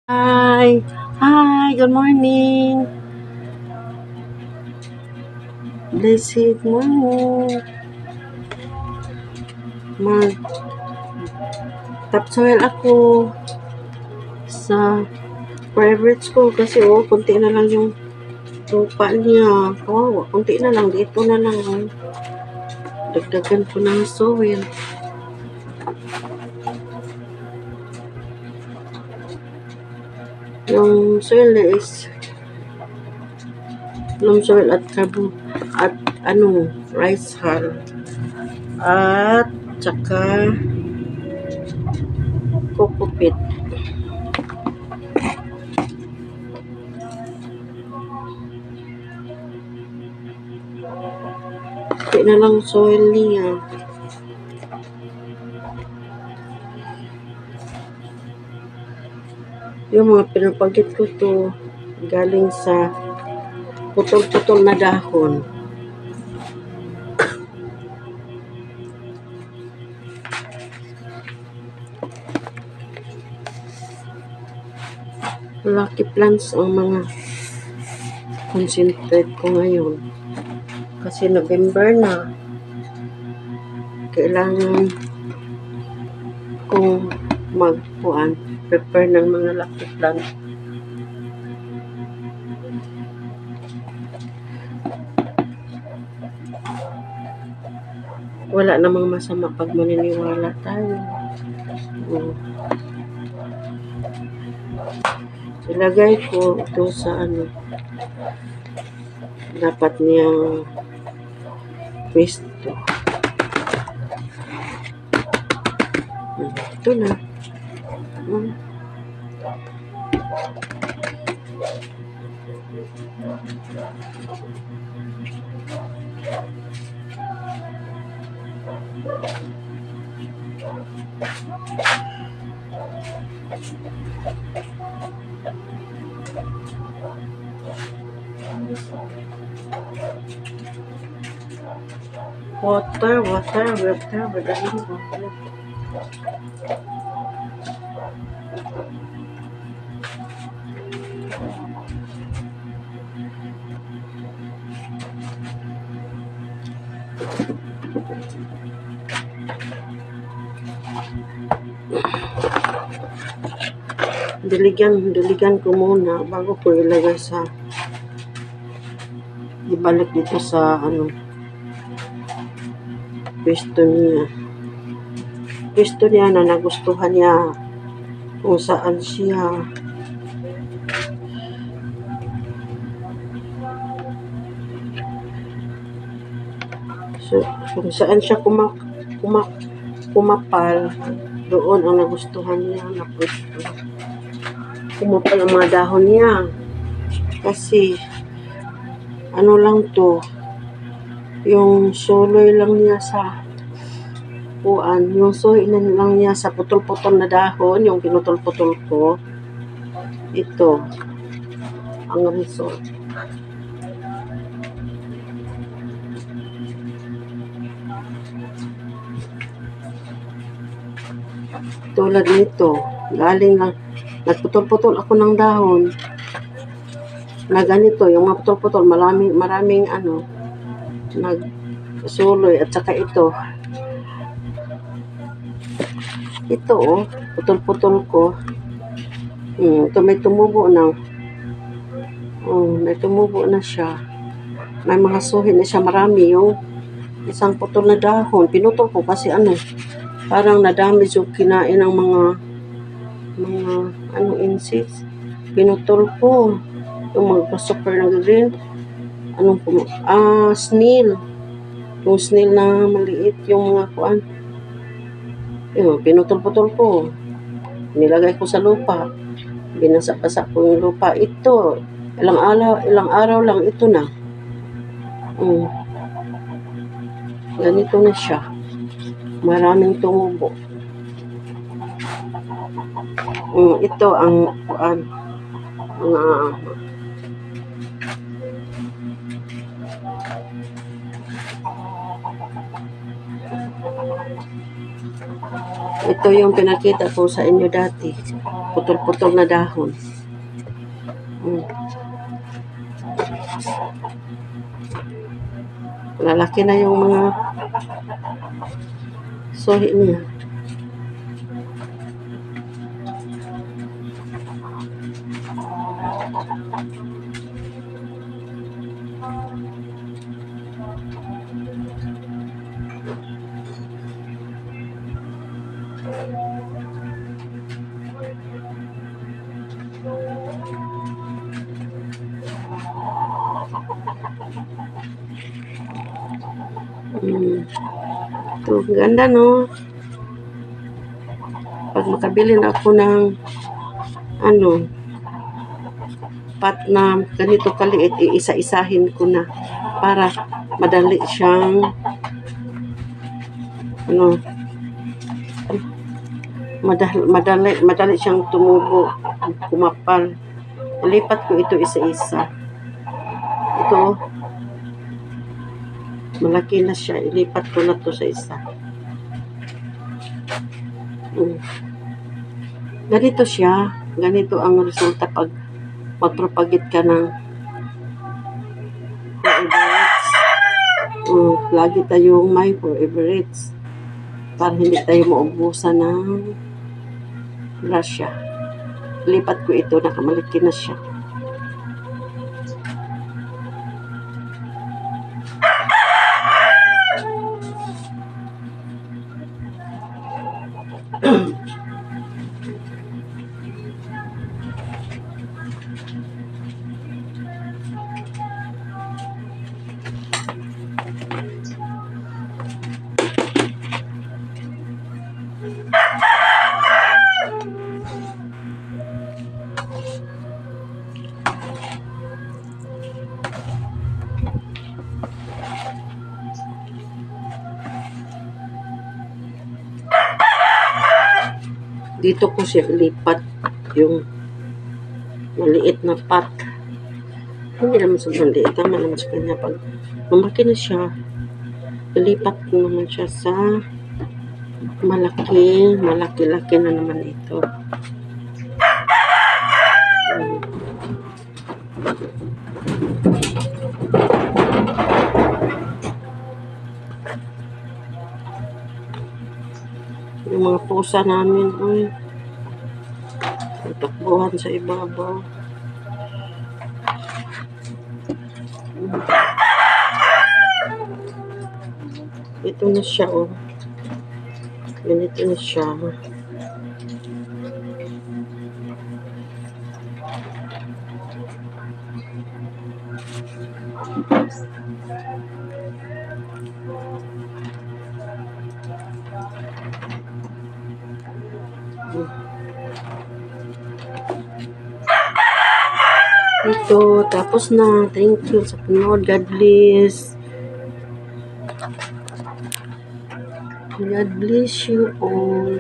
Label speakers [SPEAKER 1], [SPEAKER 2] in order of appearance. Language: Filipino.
[SPEAKER 1] Hi. Hi, good morning. Blessed morning. Mag-topsoil ako sa private school kasi konti na lang yung lupa niya. Kawawa, konti na lang. Dito na lang. Dagdagan ko ng soil. Yung soil is loam soil at rice hull. At saka coco peat. Konti na lang soil niya. Yung mga pinapagit ko to galing sa putol-putol na dahon. Lucky plants ang mga concentrate ko ngayon. Kasi November na. Kailangan kong prepare ng mga lucky plants. Wala namang masama pag maniniwala tayo. Ilagay ko ito sa dapat niyang pwesto. Ito na. Water, madaming water. Diligan ko muna bago ko ilagay ibalik dito sa pwesto niya na nagustuhan niya kung saan siya kung saan siya kumapal, doon ang nagustuhan niya na pwesto. Kumapal ang mga dahon niya kasi lang to, yung soloy lang niya sa yung soy lang niya sa putol-putol na dahon, yung pinutol-putol ko. Ito ang result. Tulad nito, galing lang, nagputol-putol ako ng dahon na ganito, yung mga putol-putol, maraming nagsuloy. At saka ito putol-putol ko. Ito may tumubo na. May tumubo na siya. May mga suhin na siya, marami. Yung isang putol na dahon, pinutol ko kasi parang nadamage yung kinain ng mga insects. Pinutol ko yung mga super na green. Snail. Yung snail na maliit, yung mga kuan. Pinutol-putol ko. Nilagay ko sa lupa. Binasa-basa ko yung lupa. Ito, ilang araw lang ito na. Ganito na siya. Maraming tumubo. Ito ang Ito yung pinakita ko sa inyo dati. Putol-putol na dahon. Lalaki na yung mga suhi niya. Ito, ganda no. Pag makabili na ako ng pot na ganito kaliit, iisa-isahin ko na para madali siyang madali siyang tumubo, kumapal. Ilipat ko ito isa-isa. Ito, malaki na siya. Ilipat ko na to sa isa. Ganito siya. Ganito ang resulta pag magpropagate ka ng lagi tayong may forever rates para hindi tayo maubusan ng grasya. Lipat ko ito, nakamalaki na siya. Dito ko siya ilipat yung maliit na pot. Hindi naman sa maliit. Tama naman sa kanya. Pag lumaki na siya, ilipat ko naman siya sa malaki-laki na naman ito. Yung mga pusa namin, tutukbuhan sa ibabaw. Ito na siya, ganito na siya. Ito, tapos na. Thank you sa panood. God bless. God bless you all.